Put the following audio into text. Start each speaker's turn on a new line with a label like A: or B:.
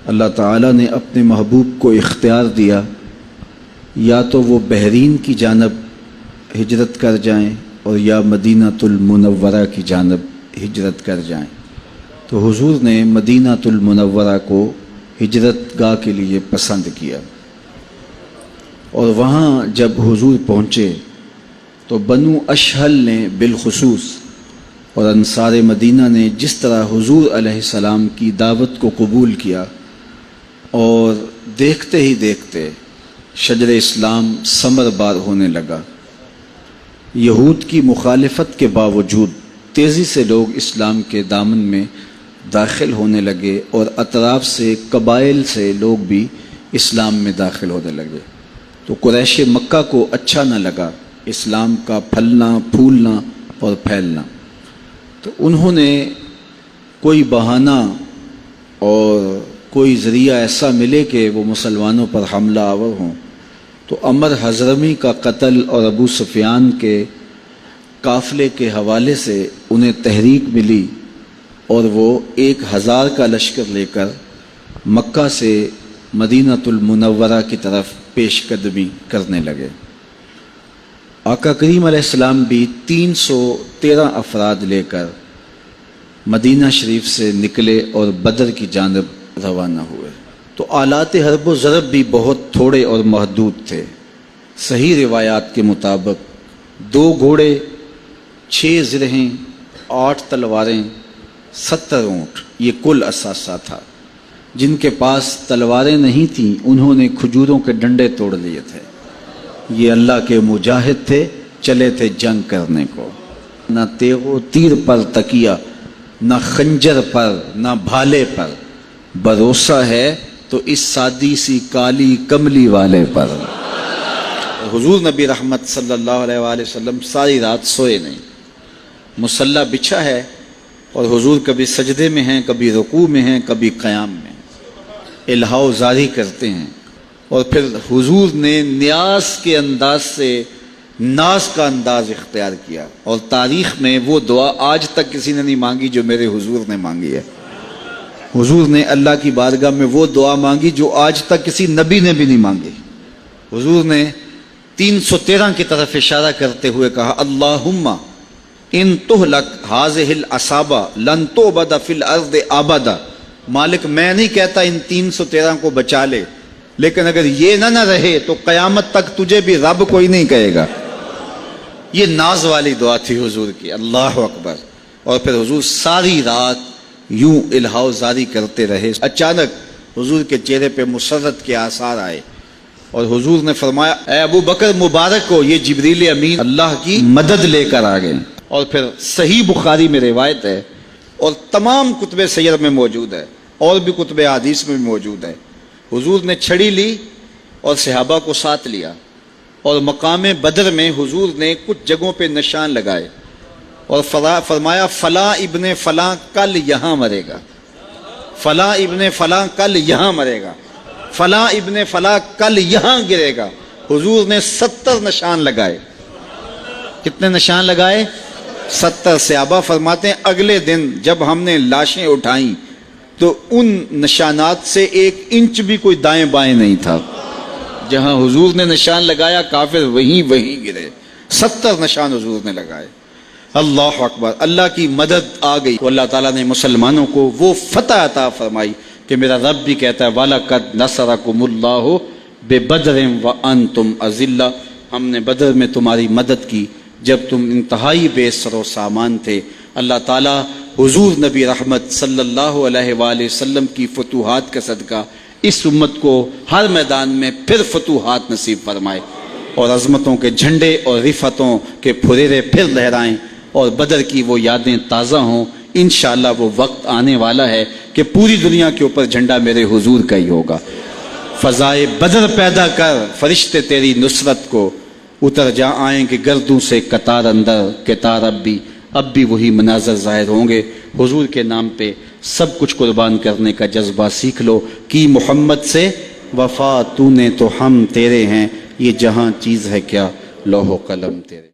A: اللہ تعالیٰ نے اپنے محبوب کو اختیار دیا یا تو وہ بحرین کی جانب ہجرت کر جائیں اور یا مدینۃ المنورہ کی جانب ہجرت کر جائیں، تو حضور نے مدینۃ المنورہ کو ہجرت گاہ کے لیے پسند کیا۔ اور وہاں جب حضور پہنچے تو بنو اشہل نے بالخصوص اور انصار مدینہ نے جس طرح حضور علیہ السلام کی دعوت کو قبول کیا، اور دیکھتے ہی دیکھتے شجر اسلام ثمر بار ہونے لگا۔ یہود کی مخالفت کے باوجود تیزی سے لوگ اسلام کے دامن میں داخل ہونے لگے، اور اطراف سے قبائل سے لوگ بھی اسلام میں داخل ہونے لگے۔ تو قریش مکہ کو اچھا نہ لگا اسلام کا پھلنا پھولنا اور پھیلنا، تو انہوں نے کوئی بہانہ اور کوئی ذریعہ ایسا ملے کہ وہ مسلمانوں پر حملہ آور ہوں، تو عمر حضرمی کا قتل اور ابو سفیان کے قافلے کے حوالے سے انہیں تحریک ملی، اور وہ 1000 کا لشکر لے کر مکہ سے مدینۃ المنورہ کی طرف پیش قدمی کرنے لگے۔ آقا کریم علیہ السلام بھی 313 افراد لے کر مدینہ شریف سے نکلے اور بدر کی جانب روانہ ہوئے۔ تو آلات حرب و ضرب بھی بہت تھوڑے اور محدود تھے۔ صحیح روایات کے مطابق 2 گھوڑے، 6 زرہیں، 8 تلواریں، 70 اونٹ، یہ کل اثاثہ تھا۔ جن کے پاس تلواریں نہیں تھیں انہوں نے کھجوروں کے ڈنڈے توڑ لیے تھے۔ یہ اللہ کے مجاہد تھے، چلے تھے جنگ کرنے کو۔ نہ تیغ و تیر پر تکیہ، نہ خنجر پر، نہ بھالے پر، بھروسہ ہے تو اس سادی سی کالی کملی والے پر۔ حضور نبی رحمت صلی اللہ علیہ وآلہ وسلم ساری رات سوئے نہیں، مصلی بچھا ہے، اور حضور کبھی سجدے میں ہیں، کبھی رکوع میں ہیں، کبھی قیام میں، الہا و زاری کرتے ہیں۔ اور پھر حضور نے نیاز کے انداز سے ناز کا انداز اختیار کیا، اور تاریخ میں وہ دعا آج تک کسی نے نہیں مانگی جو میرے حضور نے مانگی ہے۔ حضور نے اللہ کی بارگاہ میں وہ دعا مانگی جو آج تک کسی نبی نے بھی نہیں مانگی۔ حضور نے 313 کی طرف اشارہ کرتے ہوئے کہا، اللہم ان تہلک ہذہ العصابہ لن تعبد فی الارض ابدا۔ مالک میں نہیں کہتا ان 313 کو بچا لے، لیکن اگر یہ نہ رہے تو قیامت تک تجھے بھی رب کوئی نہیں کہے گا۔ یہ ناز والی دعا تھی حضور کی، اللہ اکبر۔ اور پھر حضور ساری رات یوں الہا و زاری کرتے رہے۔ اچانک حضور کے چہرے پہ مسرت کے آثار آئے، اور حضور نے فرمایا، اے ابو بکر مبارک کو، یہ جبریل امین اللہ کی مدد لے کر آ گئے۔ اور پھر صحیح بخاری میں روایت ہے، اور تمام کتب سیر میں موجود ہے، اور بھی کتب حدیث میں موجود ہے، حضور نے چھڑی لی اور صحابہ کو ساتھ لیا، اور مقام بدر میں حضور نے کچھ جگہوں پہ نشان لگائے، اور فرمایا فلاں ابن فلاں کل یہاں مرے گا، فلاں ابن فلاں کل یہاں مرے گا، فلاں ابن فلاں کل یہاں گرے گا۔ حضور نے 70 نشان لگائے۔ کتنے نشان لگائے؟ 70۔ صحابہ فرماتے ہیں اگلے دن جب ہم نے لاشیں اٹھائیں تو ان نشانات سے 1 انچ بھی کوئی دائیں بائیں نہیں تھا۔ جہاں حضور نے نشان لگایا کافر وہیں گرے۔ 70 نشان حضور نے لگائے۔ اللہ اکبر، اللہ کی مدد آ گئی۔ اللہ تعالیٰ نے مسلمانوں کو وہ فتح عطا فرمائی کہ میرا رب بھی کہتا ہے وَلَقَدْ نَصَرَكُمُ اللَّهُ بِبَدْرٍ وَأَنْتُمْ أَذِلَّةٌ۔ ہم نے بدر میں تمہاری مدد کی جب تم انتہائی بے سر و سامان تھے۔ اللہ تعالیٰ حضور نبی رحمت صلی اللہ علیہ وآلہ وسلم کی فتوحات کا صدقہ اس امت کو ہر میدان میں پھر فتوحات نصیب فرمائے، اور عظمتوں کے جھنڈے اور رفتوں کے پھریرے پھر لہرائیں، اور بدر کی وہ یادیں تازہ ہوں۔ انشاءاللہ وہ وقت آنے والا ہے کہ پوری دنیا کے اوپر جھنڈا میرے حضور کا ہی ہوگا۔ فضائے بدر پیدا کر فرشتے تیری نصرت کو، اتر جا آئیں گے گردوں سے قطار اندر، قطار اب بھی وہی مناظر ظاہر ہوں گے۔ حضور کے نام پہ سب کچھ قربان کرنے کا جذبہ سیکھ لو۔ کی محمد سے وفا تو نے تو ہم تیرے ہیں، یہ جہاں چیز ہے کیا لوح و قلم تیرے۔